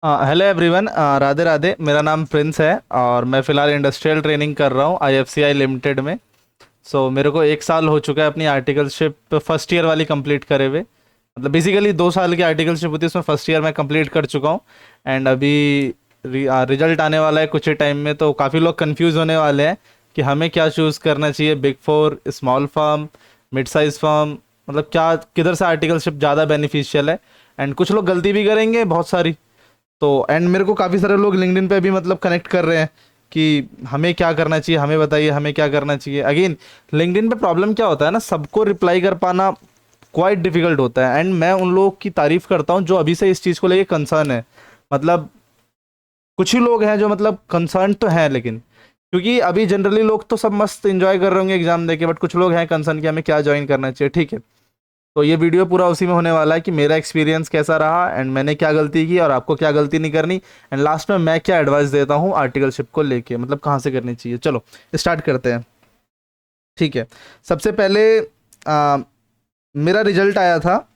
Hello everyone. Radhe Radhe. मेरा नाम Prince है और मैं फ़िलहाल इंडस्ट्रियल ट्रेनिंग कर रहा हूँ आईएफसीआई लिमिटेड में। मेरे को 1 साल हो चुका है अपनी आर्टिकलशिप फर्स्ट ईयर वाली कंप्लीट करे हुए। मतलब बेसिकली 2 साल की आर्टिकलशिप होती है, उसमें फर्स्ट ईयर मैं कंप्लीट कर चुका हूँ। एंड अभी रिजल्ट आने वाला है कुछ ही टाइम में, तो काफ़ी लोग कंफ्यूज होने वाले हैं कि हमें क्या चूज़ करना चाहिए, big four, small firm, mid size firm. मतलब क्या किधर से आर्टिकलशिप ज़्यादा बेनिफिशियल है। एंड कुछ लोग गलती भी करेंगे बहुत सारी। तो एंड मेरे को काफ़ी सारे लोग लिंक्डइन पे भी मतलब कनेक्ट कर रहे हैं कि हमें क्या करना चाहिए, हमें बताइए हमें क्या करना चाहिए। अगेन लिंक्डइन पे प्रॉब्लम क्या होता है ना, सबको रिप्लाई कर पाना क्वाइट डिफिकल्ट होता है। एंड मैं उन लोगों की तारीफ करता हूँ जो अभी से इस चीज़ को लेके कंसर्न है। मतलब कुछ ही लोग हैं जो मतलब कंसर्न तो हैं, लेकिन क्योंकि अभी जनरली लोग तो सब मस्त इंजॉय कर रहे होंगे एग्जाम देके, बट कुछ लोग हैं कंसर्न कि हमें क्या ज्वाइन करना चाहिए। ठीक है, तो ये वीडियो पूरा उसी में होने वाला है कि मेरा एक्सपीरियंस कैसा रहा एंड मैंने क्या गलती की और आपको क्या गलती नहीं करनी। एंड लास्ट में मैं क्या एडवाइस देता हूँ आर्टिकलशिप को लेके, मतलब कहाँ से करनी चाहिए। चलो स्टार्ट करते हैं। ठीक है, सबसे पहले आ, मेरा रिजल्ट आया था।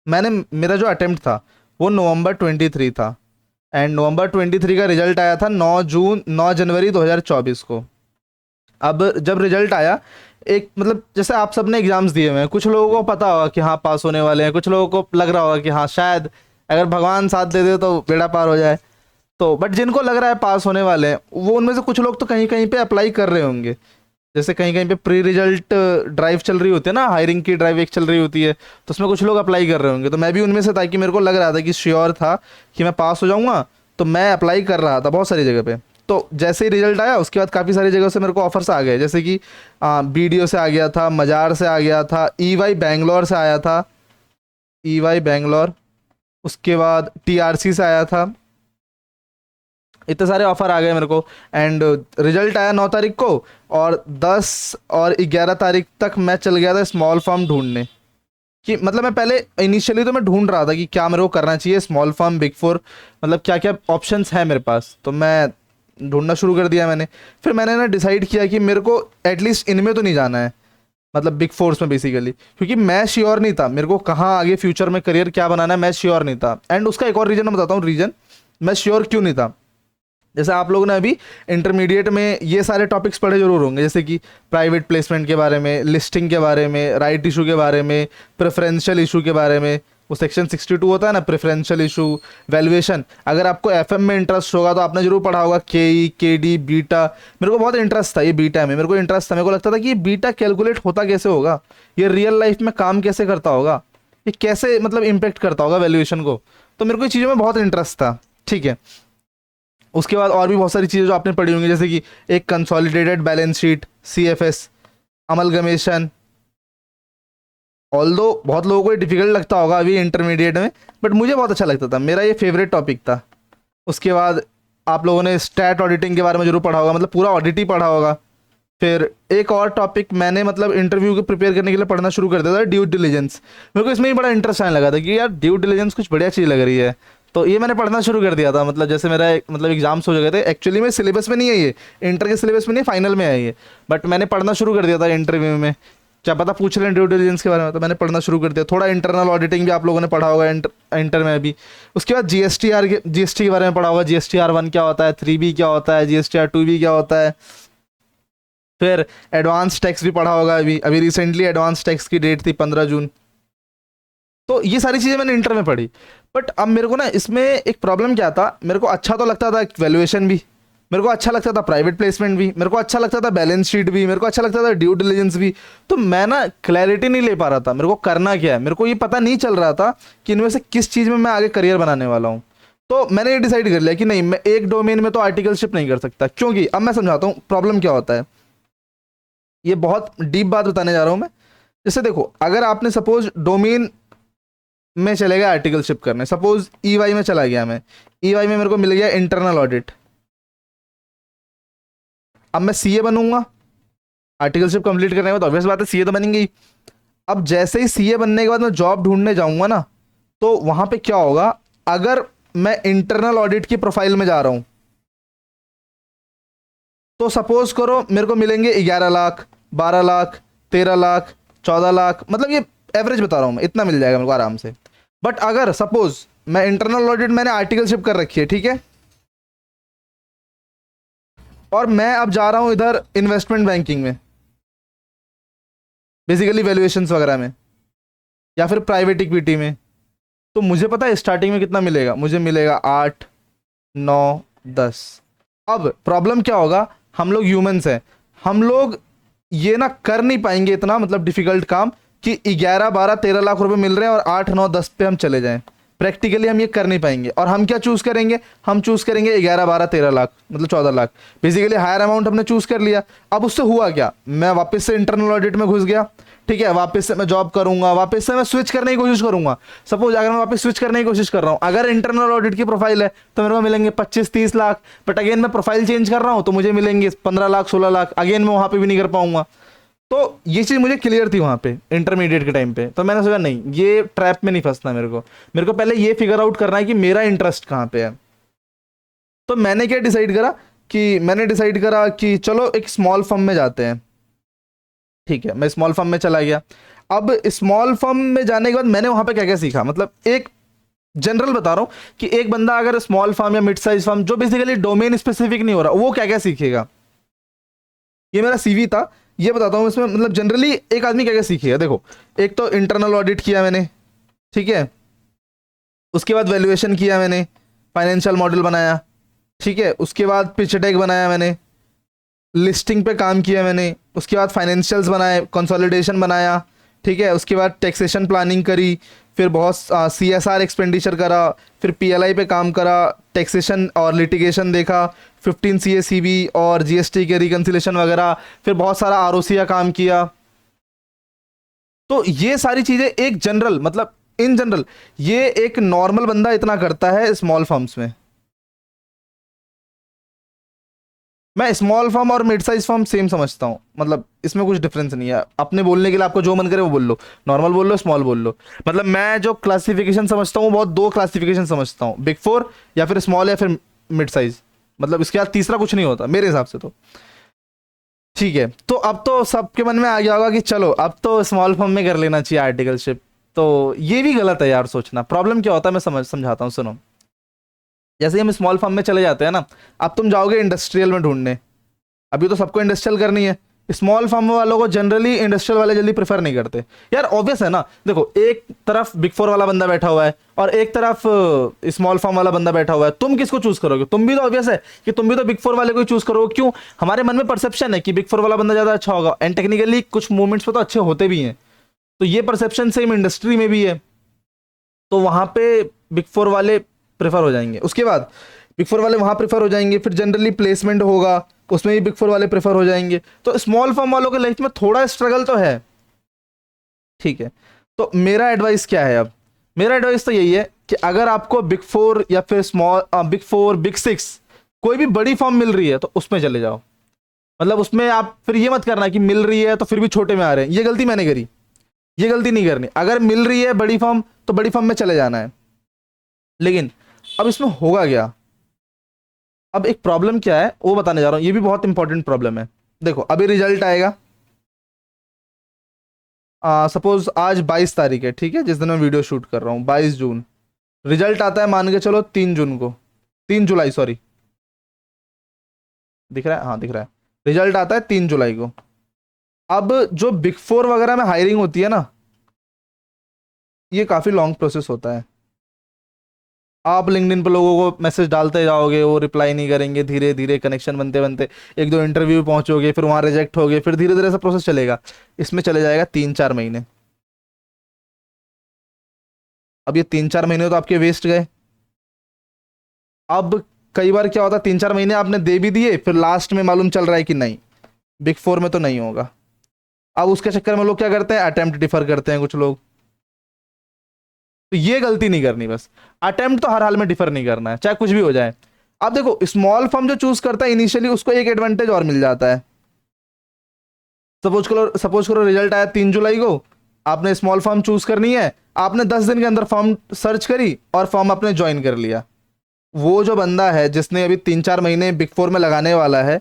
मैंने मेरा जो अटेम्प्ट था वो नवंबर 23 था। एंड नवंबर 23 का रिजल्ट आया था 9 जनवरी 2024 को। अब जब रिजल्ट आया, एक मतलब जैसे आप सबने एग्जाम्स दिए हुए हैं, कुछ लोगों को पता होगा कि हाँ पास होने वाले हैं, कुछ लोगों को लग रहा होगा कि हाँ शायद अगर भगवान साथ दे दे तो बेड़ा पार हो जाए। तो बट जिनको लग रहा है पास होने वाले हैं, वो उनमें से कुछ लोग तो कहीं कहीं पे अप्लाई कर रहे होंगे। जैसे कहीं कहीं पे प्री रिजल्ट ड्राइव चल रही होती है ना, हायरिंग की ड्राइव एक चल रही होती है, तो उसमें कुछ लोग अप्लाई कर रहे होंगे। तो मैं भी उनमें से था कि मेरे को लग रहा था कि श्योर था कि मैं पास हो जाऊंगा। तो मैं अप्लाई कर रहा था बहुत सारी जगह पे। तो जैसे ही रिजल्ट आया उसके बाद काफ़ी सारी जगह से मेरे को ऑफर्स आ गए, जैसे कि बीडीओ से आ गया था, मजार से आ गया था, ईवाई बैंगलोर से आया था, ईवाई बैंगलोर। उसके बाद टीआरसी से आया था। इतने सारे ऑफर आ गए मेरे को। एंड रिजल्ट आया 9 तारीख को, और 10 और 11 तारीख तक मैं चल गया था स्मॉल फार्म ढूंढने। कि मतलब मैं पहले इनिशियली तो मैं ढूंढ रहा था कि क्या मेरे को करना चाहिए, स्मॉल फार्म, बिग फोर, मतलब क्या क्या ऑप्शंस हैं मेरे पास। तो मैं ढूंढना शुरू कर दिया मैंने। फिर मैंने ना डिसाइड किया कि मेरे को एटलीस्ट इनमें तो नहीं जाना है, मतलब बिग फोर्स में बेसिकली, क्योंकि मैं श्योर नहीं था मेरे को कहाँ आगे फ्यूचर में करियर क्या बनाना है, मैं श्योर नहीं था। एंड उसका एक और रीज़न मैं बताता हूँ, रीज़न मैं श्योर क्यों नहीं था। जैसे आप लोगों ने अभी इंटरमीडिएट में ये सारे टॉपिक्स पढ़े जरूर होंगे, जैसे कि प्राइवेट प्लेसमेंट के बारे में, लिस्टिंग के बारे में, राइट इशू के बारे में, प्रेफरेंशियल इशू के बारे में। वो सेक्शन 62 होता है ना, प्रेफरेंशियल इशू, वैल्यूएशन। अगर आपको एफएम में इंटरेस्ट होगा तो आपने जरूर पढ़ा होगा के ई, के डी, बीटा। मेरे को बहुत इंटरेस्ट था ये बीटा में, मेरे को इंटरेस्ट था। मेरे को लगता था कि ये बीटा कैलकुलेट होता कैसे होगा, ये रियल लाइफ में काम कैसे करता होगा, ये कैसे मतलब इम्पेक्ट करता होगा वैल्यूएशन को। तो मेरे को ये चीज़ों में बहुत इंटरेस्ट था। ठीक है, उसके बाद और भी बहुत सारी चीज़ें जो आपने पढ़ी होंगी, जैसे कि एक consolidated balance sheet, CFS, amalgamation. All दो बहुत लोगों को डिफिकल्ट लगता होगा अभी इंटरमीडिएट में, बट मुझे बहुत अच्छा लगता था, मेरा ये फेवरेट टॉपिक था। उसके बाद आप लोगों ने स्टैट ऑडिटिंग के बारे में जरूर पढ़ा होगा, मतलब पूरा ऑडिट ही पढ़ा होगा। फिर एक और टॉपिक मैंने मतलब इंटरव्यू को प्रिपेयर करने के लिए पढ़ना शुरू कर दिया था, ड्यू डिलीजेंस। मेरे को इसमें ही बड़ा इंटरेस्ट आने लगा था कि यार ड्यू डिलीजेंस कुछ बढ़िया चीज़ लग रही है। तो ये मैंने पढ़ना शुरू कर दिया था। मतलब जैसे मेरा मतलब एग्जाम्स हो गए थे, एक्चुअली में सिलेबस में नहीं है ये, इंटर के सिलेबस में नहीं, फाइनल में है ये। बट मैंने पढ़ना शुरू कर दिया था इंटरव्यू में, क्या पता पूछ लें ड्यू डिलीजेंस के बारे में, तो मैंने पढ़ना शुरू कर दिया। थोड़ा इंटरनल ऑडिटिंग भी आप लोगों ने पढ़ा होगा इंटर में भी। उसके बाद जीएसटी के बारे में पढ़ा होगा, GSTR 1 क्या होता है, 3B क्या होता है, GSTR 2B क्या होता है। फिर एडवांस टैक्स भी पढ़ा होगा। अभी अभी रिसेंटली एडवांस टैक्स की डेट थी 15 जून। तो ये सारी चीज़ें मैंने इंटर में पढ़ी। बट अब मेरे को ना इसमें एक प्रॉब्लम क्या था, मेरे को अच्छा तो लगता था वैल्यूएशन भी, मेरे को अच्छा लगता था प्राइवेट प्लेसमेंट भी, मेरे को अच्छा लगता था बैलेंस शीट भी, मेरे को अच्छा लगता था ड्यू डिलीजेंस भी। तो मैं ना क्लैरिटी नहीं ले पा रहा था मेरे को करना क्या है, मेरे को ये पता नहीं चल रहा था कि इनमें से किस चीज़ में मैं आगे करियर बनाने वाला हूँ। तो मैंने ये डिसाइड कर लिया कि नहीं, मैं एक डोमेन में तो आर्टिकलशिप नहीं कर सकता, क्योंकि अब मैं समझाता हूँ प्रॉब्लम क्या होता है। ये बहुत डीप बात बताने जा रहा हूँ मैं। जैसे देखो, अगर आपने सपोज डोमेन में चले गया आर्टिकलशिप करने, सपोज ईवाई में चला गया मैं, ईवाई में मेरे को मिल गया इंटरनल ऑडिट। अब मैं सीए बनूंगा, आर्टिकलशिप कंप्लीट करने के बाद ऑब्वियस बात है सीए तो बनेंगे ही। अब जैसे ही सीए बनने के बाद मैं जॉब ढूंढने जाऊंगा ना, तो वहां पे क्या होगा, अगर मैं इंटरनल ऑडिट की प्रोफाइल में जा रहा हूं, तो सपोज करो मेरे को मिलेंगे 11 लाख, 12 लाख, 13 लाख, 14 लाख, मतलब ये एवरेज बता रहा हूं मैं, इतना मिल जाएगा मेरे को आराम से। बट अगर सपोज मैं इंटरनल ऑडिट मैंने आर्टिकलशिप कर रखी है, ठीक है। और मैं अब जा रहा हूं इधर इन्वेस्टमेंट बैंकिंग में, बेसिकली वैल्यूएशंस वगैरह में, या फिर प्राइवेट इक्विटी में। तो मुझे पता है स्टार्टिंग में कितना मिलेगा, मुझे मिलेगा 8, 9, 10। अब प्रॉब्लम क्या होगा, हम लोग ह्यूमंस हैं, हम लोग ये ना कर नहीं पाएंगे इतना मतलब डिफिकल्ट काम कि 11, 12, 13 लाख रुपए मिल रहे हैं और 8, 9, 10 पे हम चले जाएं। प्रैक्टिकली हम ये कर नहीं पाएंगे। और हम क्या चूज़ करेंगे, हम चूज़ करेंगे 11, 12, 13 लाख मतलब 14 लाख। बेसिकली हायर अमाउंट हमने चूज़ कर लिया। अब उससे हुआ क्या, मैं वापस से इंटरनल ऑडिट में घुस गया, ठीक है। वापस से मैं जॉब करूंगा, वापस से मैं स्विच करने की कोशिश करूंगा। सपोज अगर मैं वापस स्विच करने की कोशिश कर रहा हूं, अगर इंटरनल ऑडिट की प्रोफाइल है तो मेरे को मिलेंगे 25-30 लाख। बट अगेन मैं प्रोफाइल चेंज कर रहा हूं तो मुझे मिलेंगे 15 लाख, 16 लाख। अगेन मैं वहां पे भी नहीं कर पाऊंगा। तो ये चीज़ मुझे क्लियर थी वहाँ पे इंटरमीडिएट के टाइम पे। तो मैंने सोचा नहीं, ये ट्रैप में नहीं फंसना मेरे को पहले ये फिगर आउट करना है कि मेरा इंटरेस्ट कहाँ पे है। तो मैंने क्या डिसाइड करा कि चलो एक स्मॉल फर्म में जाते हैं, ठीक है। मैं स्मॉल फर्म में चला गया। अब स्मॉल फर्म में जाने के बाद मैंने वहाँ पे क्या क्या सीखा, मतलब एक जनरल बता रहा हूँ कि एक बंदा अगर स्मॉल फर्म या मिड साइज फर्म जो बेसिकली डोमेन स्पेसिफिक नहीं हो रहा, वो क्या क्या सीखेगा। ये मेरा सीवी था, ये बताता हूँ इसमें मतलब जनरली एक आदमी क्या क्या सीखेगा। देखो, एक तो इंटरनल ऑडिट किया मैंने, ठीक है। उसके बाद वैल्यूएशन किया मैंने, फाइनेंशियल मॉडल बनाया, ठीक है। उसके बाद पिच डेक बनाया मैंने, लिस्टिंग पे काम किया मैंने। उसके बाद फाइनेंशियल्स बनाए, कंसोलिडेशन बनाया, ठीक है। उसके बाद टैक्सेशन प्लानिंग करी, फिर बहुत CSR एक्सपेंडिचर करा, फिर PLI पे काम करा, टैक्सेशन और लिटिगेशन देखा, 15 CACB और GST के रिकन्सिलेशन वगैरह, फिर बहुत सारा ROC का काम किया। तो ये सारी चीज़ें एक जनरल मतलब इन जनरल ये एक नॉर्मल बंदा इतना करता है स्मॉल फर्म्स में। मैं स्मॉल फर्म और मिड साइज फर्म सेम समझता हूँ, मतलब इसमें कुछ डिफरेंस नहीं है। अपने बोलने के लिए आपको जो मन करे वो बोल लो, नॉर्मल बोल लो, स्मॉल बोल लो। मतलब मैं जो क्लासिफिकेशन समझता हूँ बहुत दो क्लासिफिकेशन समझता हूँ, बिग 4 या फिर स्मॉल या फिर मिड साइज। मतलब इसके बाद तीसरा कुछ नहीं होता मेरे हिसाब से तो, ठीक है। तो अब तो सबके मन में आ गया होगा कि चलो अब तो स्मॉल फर्म में कर लेना चाहिए आर्टिकलशिप। तो ये भी गलत है यार सोचना। प्रॉब्लम क्या होता है मैं समझाता हूँ, सुनो। जैसे ही हम स्मॉल फर्म में चले जाते हैं ना, अब तुम जाओगे इंडस्ट्रियल में ढूंढने, अभी तो सबको इंडस्ट्रियल करनी है। स्मॉल फर्म वालों को जनरली इंडस्ट्रियल वाले जल्दी प्रेफर नहीं करते यार, ऑब्वियस है ना। देखो, एक तरफ बिग 4 वाला बंदा बैठा हुआ है और एक तरफ स्मॉल फर्म वाला बंदा बैठा हुआ है, तुम किसको चूज करोगे। तुम भी तो ऑब्वियस है कि तुम भी तो बिग 4 वाले को ही चूज करोगे। क्यों, हमारे मन में परसेप्शन है कि बिग 4 वाला बंदा ज़्यादा अच्छा होगा, एंड टेक्निकली कुछ मूवमेंट्स पे तो अच्छे होते भी हैं। तो ये परसेप्शन सेम इंडस्ट्री में भी है, तो वहाँ पे बिग 4 वाले प्रेफर हो जाएंगे। उसके बाद बिग 4 वाले वहाँ प्रेफर हो जाएंगे, फिर जनरली प्लेसमेंट होगा उसमें भी बिग 4 वाले प्रेफर हो जाएंगे। तो स्मॉल फर्म वालों के लाइफ में थोड़ा स्ट्रगल तो है, ठीक है। तो मेरा एडवाइस क्या है, अब मेरा एडवाइस तो यही है कि अगर आपको बिग 4 या फिर बिग 4, बिग 6 कोई भी बड़ी फर्म मिल रही है तो उसमें चले जाओ। मतलब उसमें आप फिर ये मत करना कि मिल रही है तो फिर भी छोटे में आ रहे हैं, ये गलती मैंने करी, ये गलती नहीं करनी। अगर मिल रही है बड़ी फर्म तो बड़ी फर्म में चले जाना है। लेकिन अब इसमें होगा क्या, अब एक प्रॉब्लम क्या है वो बताने जा रहा हूं, ये भी बहुत इंपॉर्टेंट प्रॉब्लम है। देखो, अभी रिजल्ट आएगा, सपोज आज 22 तारीख है, ठीक है, जिस दिन मैं वीडियो शूट कर रहा हूँ 22 जून। रिजल्ट आता है मान के चलो 3 जून को, 3 जुलाई सॉरी, दिख रहा है, हाँ दिख रहा है। रिजल्ट आता है 3 जुलाई को। अब जो बिग 4 वगैरह में हायरिंग होती है ना, ये काफ़ी लॉन्ग प्रोसेस होता है। आप लिंक्डइन पर लोगों को मैसेज डालते जाओगे, वो रिप्लाई नहीं करेंगे, धीरे धीरे कनेक्शन बनते बनते एक दो इंटरव्यू पहुंचोगे, फिर वहाँ रिजेक्ट होगे, फिर धीरे धीरे ऐसा प्रोसेस चलेगा। इसमें चले जाएगा 3-4 महीने। अब ये 3-4 महीने तो आपके वेस्ट गए। अब कई बार क्या होता है, 3-4 महीने आपने दे भी दिए, फिर लास्ट में मालूम चल रहा है कि नहीं, बिग 4 में तो नहीं होगा। अब उसके चक्कर में लोग क्या करते हैं, अटेम्प्ट डिफर करते हैं कुछ लोग। तो ये गलती नहीं करनी, बस अटेम्प्ट तो हर हाल में डिफर नहीं करना है, चाहे कुछ भी हो जाए। अब देखो, स्मॉल फर्म जो चूज करता है इनिशियली, उसको एक एडवांटेज और मिल जाता है। सपोज करो रिजल्ट आया 3 जुलाई को, आपने स्मॉल फर्म चूज करनी है, आपने 10 दिन के अंदर फर्म सर्च करी और फर्म आपने ज्वाइन कर लिया। वो जो बंदा है जिसने अभी 3-4 महीने बिग 4 में लगाने वाला है,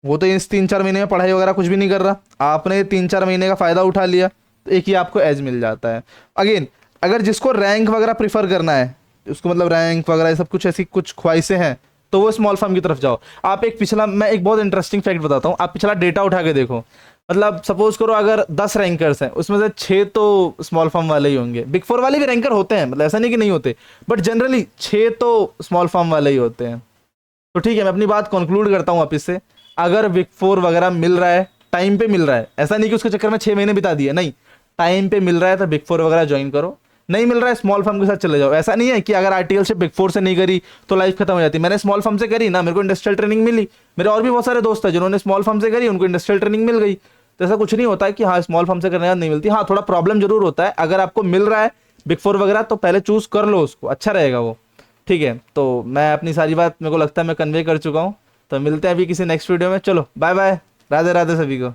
वो तो इस 3-4 महीने में पढ़ाई वगैरह कुछ भी नहीं कर रहा। आपने 3-4 महीने का फ़ायदा उठा लिया, तो एक ही आपको एज मिल जाता है। अगेन, अगर जिसको रैंक वगैरह प्रीफर करना है, उसको मतलब रैंक वगैरह ये सब कुछ ऐसी कुछ ख्वाहिशें हैं तो वो स्मॉल फर्म की तरफ जाओ। आप एक पिछला, मैं एक बहुत इंटरेस्टिंग फैक्ट बताता हूँ, आप पिछला डेटा उठा के देखो। मतलब सपोज करो अगर 10 रैंकर्स हैं उसमें से 6 तो स्मॉल फर्म वाले ही होंगे। बिग फोर वाले भी रैंकर होते हैं, मतलब ऐसा नहीं कि नहीं होते, बट जनरली 6 तो स्मॉल फर्म वाले ही होते हैं। तो ठीक है, मैं अपनी बात कंक्लूड करता हूँ वापिस से। अगर बिग फोर वगैरह मिल रहा है, टाइम पे मिल रहा है, ऐसा नहीं कि उसके चक्कर में 6 महीने बिता दिए, नहीं, टाइम पे मिल रहा है तो बिग फोर वगैरह ज्वाइन करो। नहीं मिल रहा है स्मॉल फर्म के साथ चले जाओ। ऐसा नहीं है कि अगर आर्टिकलशिप बिग फोर से नहीं करी तो लाइफ खत्म हो जाती। मैंने स्मॉल फर्म से करी ना, मेरे को इंडस्ट्रियल ट्रेनिंग मिली। मेरे और भी बहुत सारे दोस्त हैं जिन्होंने स्मॉल फर्म से करी, उनको इंडस्ट्रियल ट्रेनिंग मिल गई। तो ऐसा कुछ नहीं होता है कि हाँ स्मॉल फर्म से करने के बाद नहीं मिलती। हाँ थोड़ा प्रॉब्लम जरूर होता है, अगर आपको मिल रहा है बिग फोर वगैरह तो पहले चूज कर लो उसको, अच्छा रहेगा वो। ठीक है, तो मैं अपनी सारी बात मेरे को लगता है मैं कन्वे कर चुका हूँ। तो मिलते हैं अभी किसी नेक्स्ट वीडियो में। चलो बाय बाय, राधे राधे सभी को।